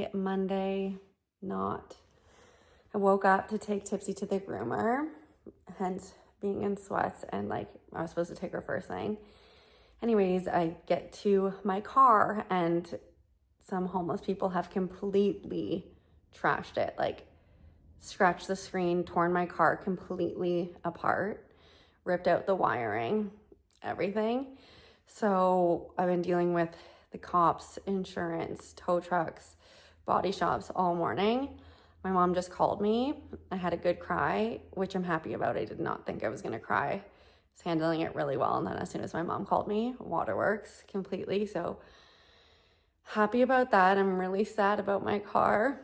Friday, Monday, not. I woke up to take Tipsy to the groomer, hence being in sweats, and like I was supposed to take her first thing. Anyways, I get to my car and some homeless people have completely trashed it, like scratched the screen, torn my car completely apart, ripped out the wiring, everything. So I've been dealing with the cops, insurance, tow trucks, body shops all morning. My mom just called me. I had a good cry, which I'm happy about. I did not think I was gonna cry. I was handling it really well. And then as soon as my mom called me, waterworks completely. So happy about that. I'm really sad about my car,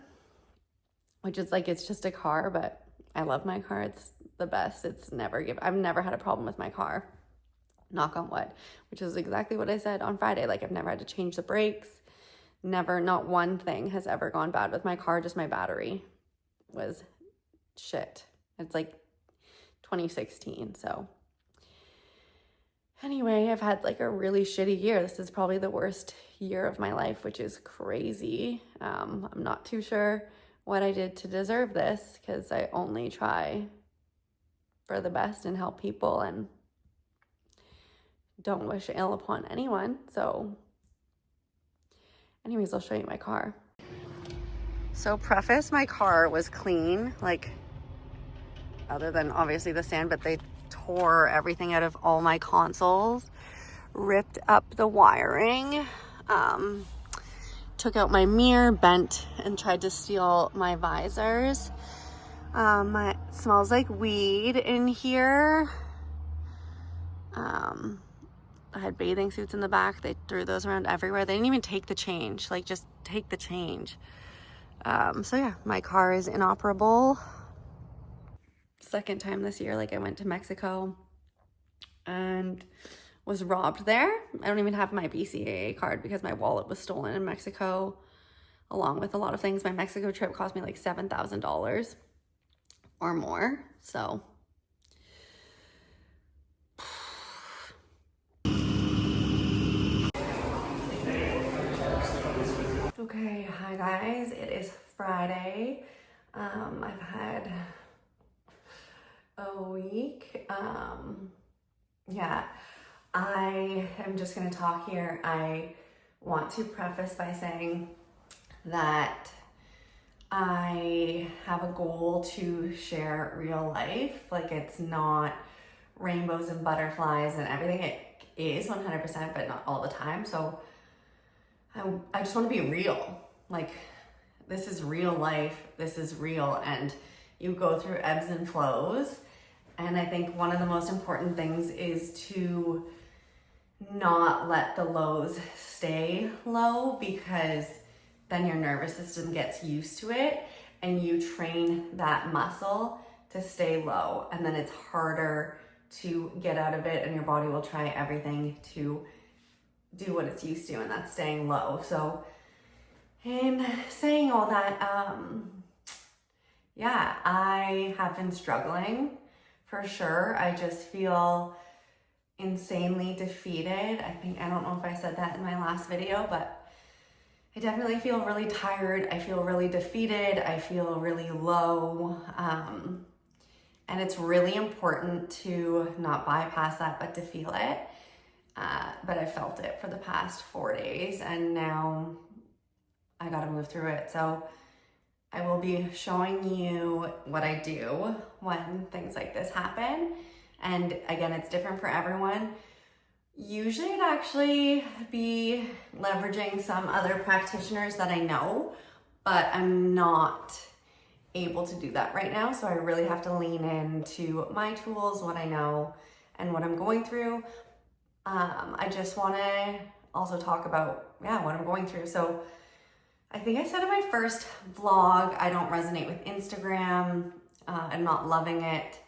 which is like, it's just a car, but I love my car. It's the best. I've never had a problem with my car. Knock on wood, which is exactly what I said on Friday. Like, I've never had to change the brakes. Never, not one thing has ever gone bad with my car. Just my battery was shit. It's like 2016. So anyway, I've had like a really shitty year. This is probably the worst year of my life, which is crazy. I'm not too sure what I did to deserve this, because I only try for the best and help people and don't wish ill upon anyone. So anyways, I'll show you my car. So preface, my car was clean, like other than obviously the sand, but they tore everything out of all my consoles, ripped up the wiring, took out my mirror, bent and tried to steal my visors. It smells like weed in here. I had bathing suits in the back. They threw those around everywhere. They didn't even take the change, like just take the change. So yeah, my car is inoperable. Second time this year, like I went to Mexico and was robbed there. I don't even have my BCAA card because my wallet was stolen in Mexico, along with a lot of things. My Mexico trip cost me like $7,000 or more. So okay, hi guys, it is Friday. I've had a week. Yeah, I am just gonna talk here. I want to preface by saying that I have a goal to share real life. Like, it's not rainbows and butterflies and everything. It is 100%, but not all the time. So I just want to be real. Like, this is real life. This is real. And you go through ebbs and flows. And I think one of the most important things is to not let the lows stay low, because then your nervous system gets used to it and you train that muscle to stay low. And then it's harder to get out of it, and your body will try everything to do what it's used to, and that's staying low. So in saying all that, yeah, I have been struggling for sure. I just feel insanely defeated. I don't know if I said that in my last video, but I definitely feel really tired. I feel really defeated. I feel really low. And it's really important to not bypass that, but to feel it. But I felt it for the past 4 days, and now I gotta move through it. So I will be showing you what I do when things like this happen. And again, it's different for everyone. Usually it'd actually be leveraging some other practitioners that I know, but I'm not able to do that right now. So I really have to lean into my tools, what I know, and what I'm going through. I just want to also talk about, what I'm going through. So I think I said in my first vlog, I don't resonate with Instagram. I'm not loving it.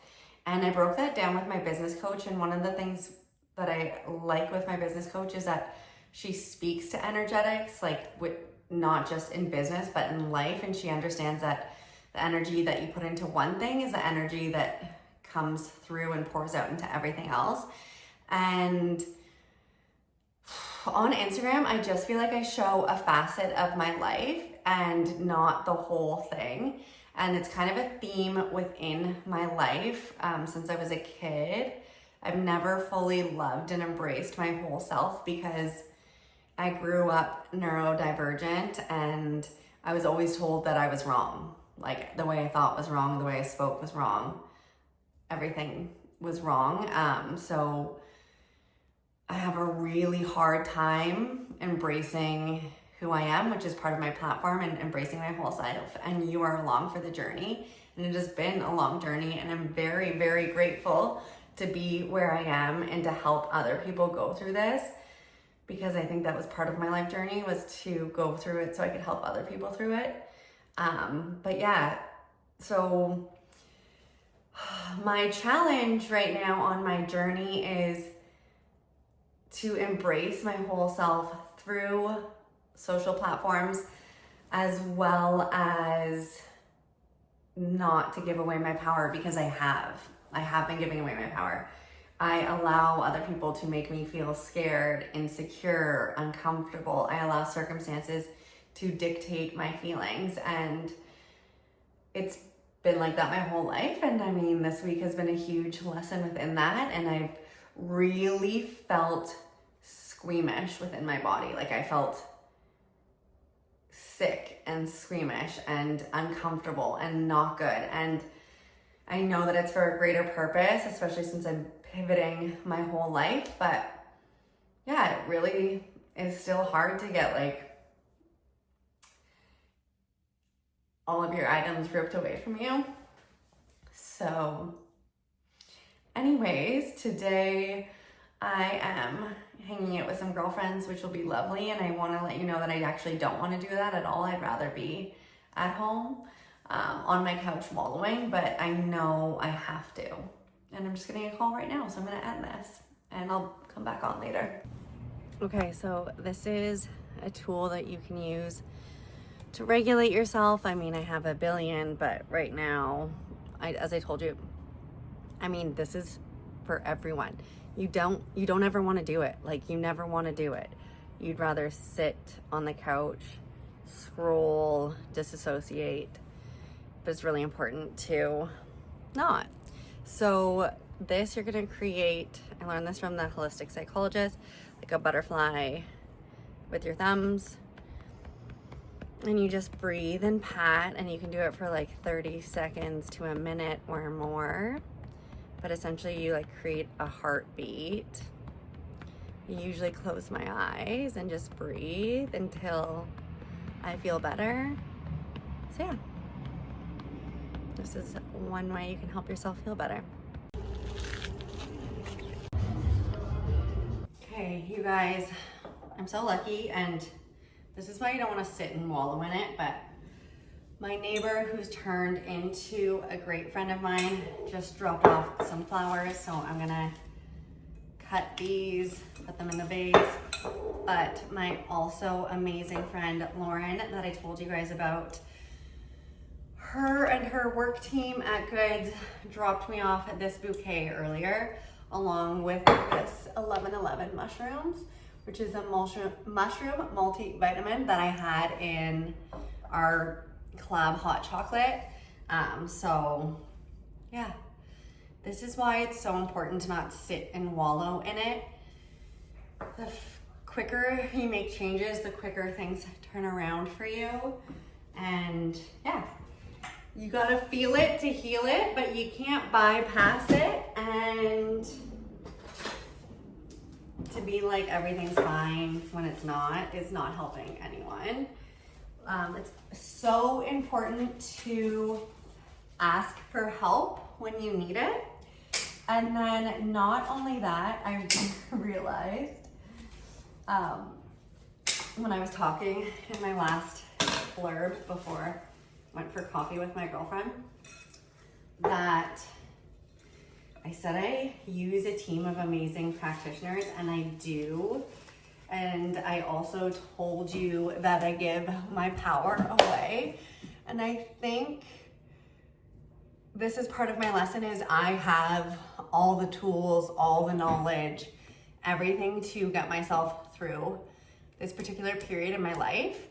And I broke that down with my business coach. And one of the things that I like with my business coach is that she speaks to energetics, like with not just in business, but in life. And she understands that the energy that you put into one thing is the energy that comes through and pours out into everything else. And On Instagram, I just feel like I show a facet of my life and not the whole thing. And it's kind of a theme within my life since I was a kid. I've never fully loved and embraced my whole self because I grew up neurodivergent and I was always told that I was wrong. Like the way I thought was wrong, the way I spoke was wrong. Everything was wrong. So I have a really hard time embracing who I am, which is part of my platform, and embracing my whole self. And you are along for the journey. And it has been a long journey. And I'm very, very grateful to be where I am and to help other people go through this, because I think that was part of my life journey, was to go through it so I could help other people through it. But yeah, so my challenge right now on my journey is to embrace my whole self through social platforms, as well as not to give away my power, because I have been giving away my power. I allow other people to make me feel scared, insecure, uncomfortable. I allow circumstances to dictate my feelings, and it's been like that my whole life. And I mean, this week has been a huge lesson within that, and I've really felt squeamish within my body. Like I felt sick and squeamish and uncomfortable and not good. And I know that it's for a greater purpose, especially since I'm pivoting my whole life. But yeah, it really is still hard to get like all of your items ripped away from you. So anyways, today I am hanging out with some girlfriends, which will be lovely. And I want to let you know that I actually don't want to do that at all. I'd rather be at home on my couch wallowing, but I know I have to. And I'm just getting a call right now, so I'm going to end this and I'll come back on later. Okay, so this is a tool that you can use to regulate yourself. I mean, I have a billion, but right now, as I told you, I mean, this is for everyone. You don't ever want to do it. Like, you never want to do it. You'd rather sit on the couch, scroll, disassociate, but it's really important to not. So this, you're going to create, I learned this from the holistic psychologist, like a butterfly with your thumbs. And you just breathe and pat, and you can do it for like 30 seconds to a minute or more. But essentially you like create a heartbeat. I usually close my eyes and just breathe until I feel better. So yeah, this is one way you can help yourself feel better. Okay, you guys, I'm so lucky, and this is why you don't want to sit and wallow in it, but my neighbor, who's turned into a great friend of mine, just dropped off some flowers, so I'm gonna cut these, put them in the vase. But my also amazing friend, Lauren, that I told you guys about, her and her work team at Goods dropped me off this bouquet earlier, along with this 1111 mushrooms, which is a mushroom multivitamin that I had in our collab hot chocolate. So yeah, this is why it's so important to not sit and wallow in it. The quicker you make changes, the quicker things turn around for you. And yeah, you gotta feel it to heal it, but you can't bypass it. And to be like everything's fine when it's not is not helping anyone. It's so important to ask for help when you need it. And then not only that, I realized when I was talking in my last blurb before I went for coffee with my girlfriend, that I said I use a team of amazing practitioners, and I do. And I also told you that I give my power away. And I think this is part of my lesson, is I have all the tools, all the knowledge, everything to get myself through this particular period in my life.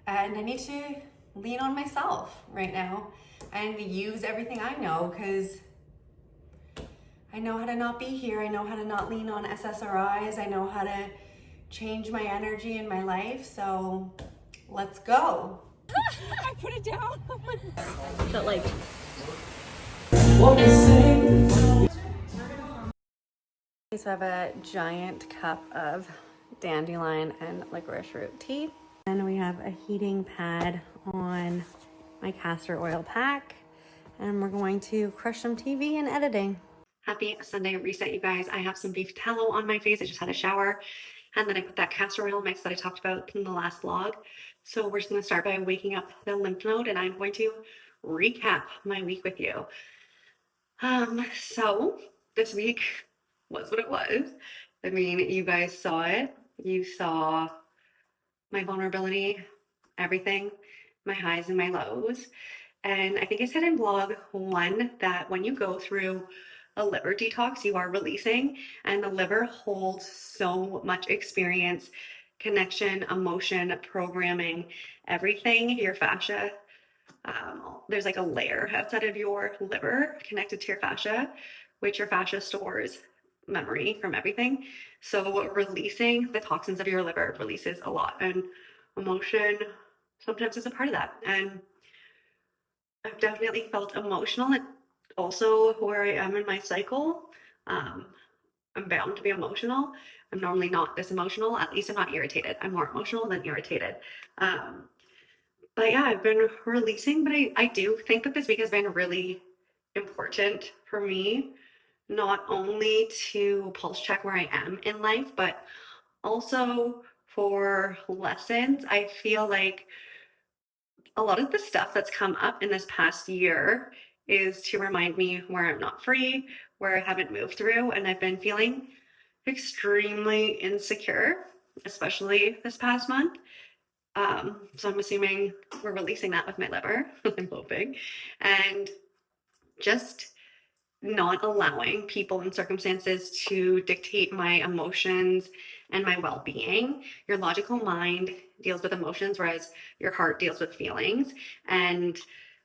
And I need to lean on myself right now and use everything I know, because I know how to not be here. I know how to not lean on SSRIs. I know how to change my energy in my life. So let's go. I put it down. But like, So I have a giant cup of dandelion and licorice root tea. Then we have a heating pad on my castor oil pack. And we're going to crush some TV and editing. Happy Sunday reset, you guys. I have some beef tallow on my face. I just had a shower. And then I put that castor oil mix that I talked about in the last vlog. So we're just going to start by waking up the lymph node, and I'm going to recap my week with you. So this week was what it was. I mean, you guys saw it. You saw my vulnerability, everything, my highs and my lows. And I think I said in vlog 1 that when you go through a liver detox, you are releasing, and the liver holds so much experience, connection, emotion, programming, everything, your fascia. There's like a layer outside of your liver connected to your fascia, which your fascia stores memory from everything. So releasing the toxins of your liver releases a lot, and emotion sometimes is a part of that. And I've definitely felt emotional, and also where I am in my cycle. I'm bound to be emotional. I'm normally not this emotional. At least I'm not irritated. I'm more emotional than irritated. But yeah, I've been releasing, but I do think that this week has been really important for me, not only to pulse check where I am in life, but also for lessons. I feel like a lot of the stuff that's come up in this past year is to remind me where I'm not free, where I haven't moved through, and I've been feeling extremely insecure, especially this past month. So I'm assuming we're releasing that with my liver, I'm hoping, and just not allowing people and circumstances to dictate my emotions and my well-being. Your logical mind deals with emotions, whereas your heart deals with feelings. And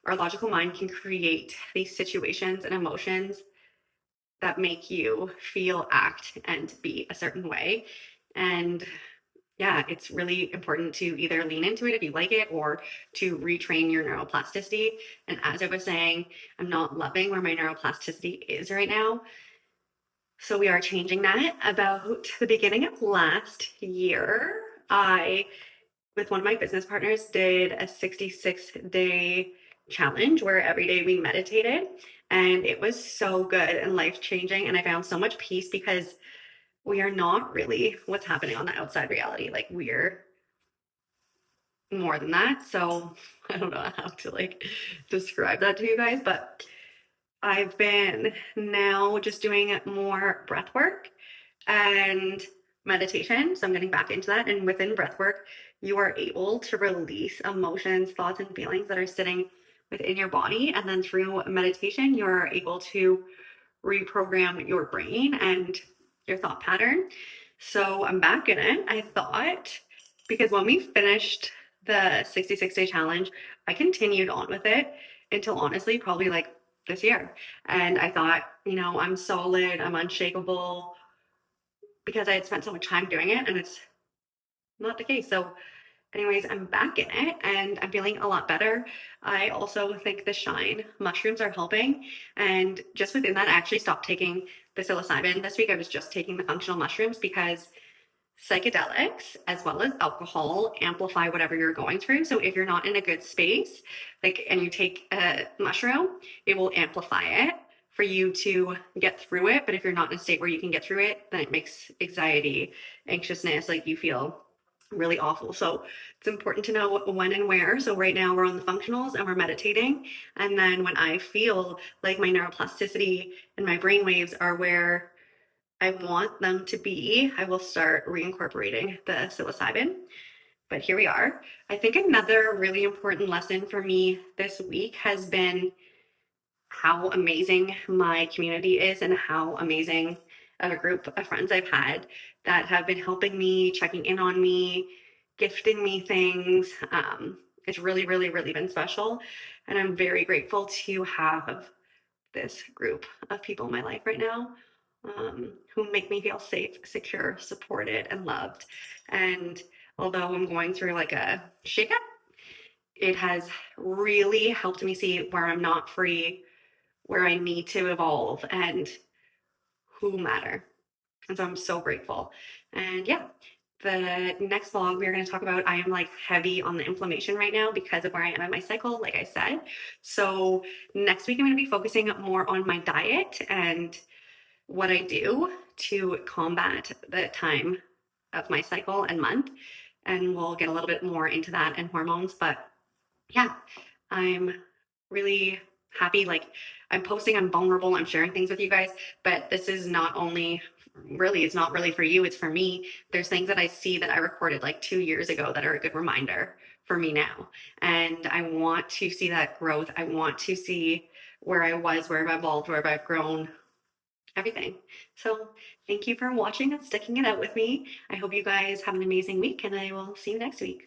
our logical mind can create these situations and emotions that make you feel, act, and be a certain way. And yeah, it's really important to either lean into it if you like it, or to retrain your neuroplasticity. And as I was saying, I'm not loving where my neuroplasticity is right now. So we are changing that. About the beginning of last year, I, with one of my business partners, did a 66-day challenge where every day we meditated. And it was so good and life-changing. And I found so much peace, because we are not really what's happening on the outside reality. Like, we're more than that. So I don't know how to like describe that to you guys, but I've been now just doing more breath work and meditation. So I'm getting back into that. And within breath work, you are able to release emotions, thoughts, and feelings that are sitting within your body. And then through meditation, you're able to reprogram your brain and your thought pattern. So I'm back in it. I thought, because when we finished the 66-day challenge, I continued on with it until honestly probably like this year. And I thought, you know, I'm solid, I'm unshakable, because I had spent so much time doing it, and it's not the case. So anyways, I'm back in it and I'm feeling a lot better. I also think the shine mushrooms are helping. And just within that, I actually stopped taking the psilocybin this week. I was just taking the functional mushrooms, because psychedelics as well as alcohol amplify whatever you're going through. So if you're not in a good space, like, and you take a mushroom, it will amplify it for you to get through it. But if you're not in a state where you can get through it, then it makes anxiety, anxiousness, like you feel really awful. So it's important to know when and where. So right now we're on the functionals and we're meditating. And then when I feel like my neuroplasticity and my brain waves are where I want them to be, I will start reincorporating the psilocybin. But here we are. I think another really important lesson for me this week has been how amazing my community is and how amazing a group of friends I've had that have been helping me, checking in on me, gifting me things. It's really, really, really been special. And I'm very grateful to have this group of people in my life right now, who make me feel safe, secure, supported, and loved. And although I'm going through like a shakeup, it has really helped me see where I'm not free, where I need to evolve, and who matter. And so I'm so grateful. And yeah, the next vlog we're going to talk about, I am like heavy on the inflammation right now because of where I am in my cycle, like I said. So next week I'm going to be focusing more on my diet and what I do to combat the time of my cycle and month. And we'll get a little bit more into that and hormones. But yeah, I'm really happy. Like, I'm posting, I'm vulnerable, I'm sharing things with you guys, but this is not only really, it's not really for you, it's for me. There's things that I see that I recorded like 2 years ago that are a good reminder for me now. And I want to see that growth. I want to see where I was, where I've evolved, where I've grown, everything. So thank you for watching and sticking it out with me. I hope you guys have an amazing week, and I will see you next week.